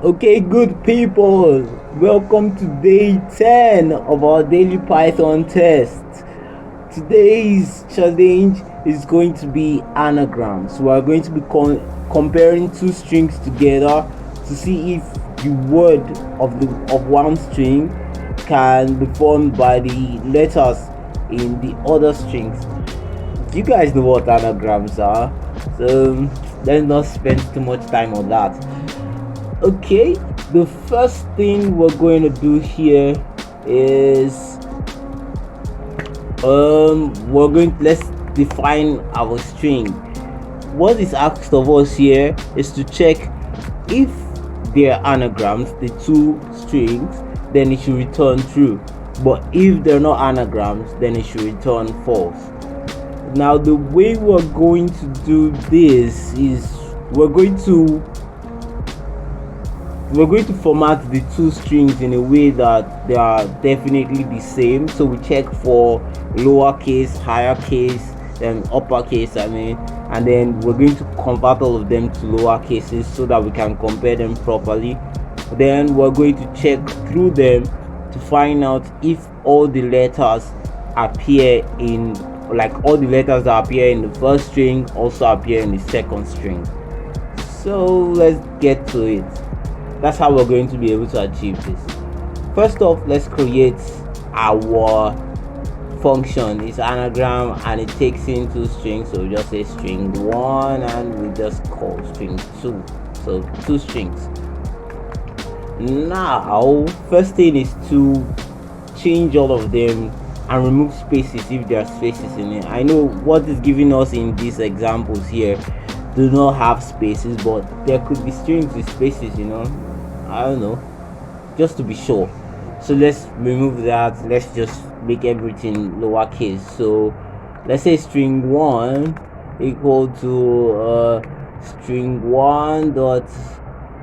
Okay, good people, welcome to day 10 of our daily Python test. Today's challenge is going to be anagrams. We are going to be comparing two strings together to see if the word of one string can be formed by the letters in the other strings. You guys know what anagrams are, so let's not spend too much time on that. Okay, the first thing we're going to do here is let's define our string. What is asked of us here is to check if they're anagrams, the two strings, then it should return true, but if they're not anagrams, then it should return false. Now the way we're going to do this is we're going to format the two strings in a way that they are definitely the same. So we check for lowercase, higher case, then uppercase, and then we're going to convert all of them to lower cases so that we can compare them properly. Then we're going to check through them to find out if all the letters appear in, like, all the letters that appear in the first string also appear in the second string. So let's get to it. That's how we're going to be able to achieve this. First off, let's create our function. It's anagram and it takes in two strings, so we just say string 1 and we just call string 2, so two strings. Now first thing is to change all of them and remove spaces if there are spaces in it. I know what is giving us in these examples here do not have spaces, but there could be strings with spaces, I don't know, just to be sure. So let's remove that. Let's just make everything lowercase. So let's say string 1 equal to string 1 dot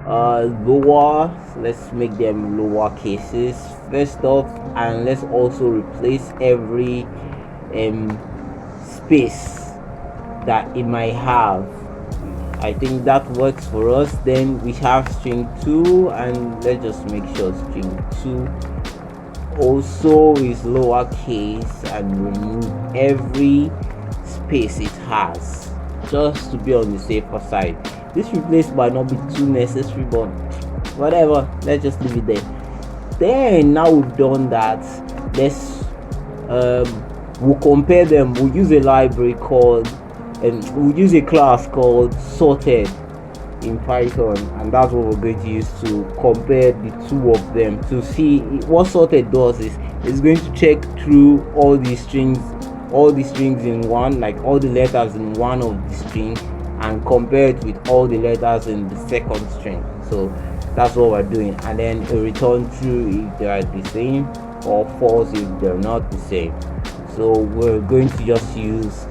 lower. So let's make them lower cases first off, and let's also replace every space that it might have. I think that works for us. Then we have string 2, and let's just make sure string 2 also is lowercase and remove every space it has, just to be on the safer side. This replace might not be too necessary, but whatever, let's just leave it there. Then now we've done that, let's we'll compare them. We'll use a library called we'll use a class called sorted in Python, and that's what we're going to use to compare the two of them. To see what sorted does is it's going to check through all the strings in one, like all the letters in one of the string, and compare it with all the letters in the second string. So that's what we're doing, and then a return true if they are the same, or false if they're not the same. So we're going to just use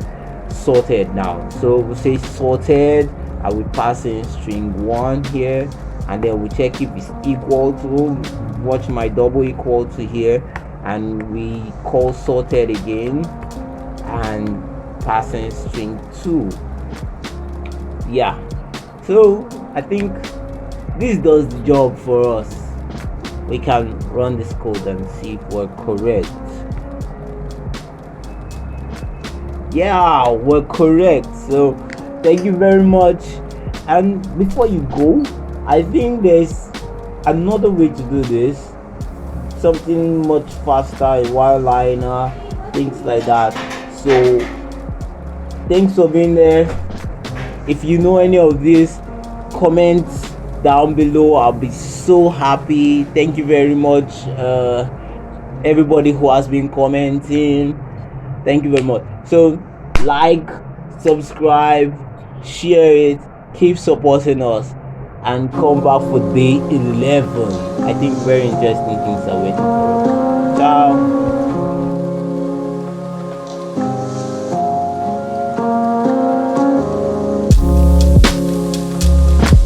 sorted now. So we'll say sorted, and we pass in string 1 here, and then we check if it's equal to, watch my double equal to here, and we call sorted again and pass in string 2. Yeah, so I think this does the job for us. We can run this code and see if we're correct. Yeah, we're correct. So thank you very much. And before you go, I think there's another way to do this, something much faster, a while liner, things like that. So thanks for being there. If you know any of this, comment down below. I'll be so happy. Thank you very much, everybody who has been commenting. Thank you very much. So like, subscribe, share it, keep supporting us, and come back for day 11. I think very interesting things are waiting for us. Ciao.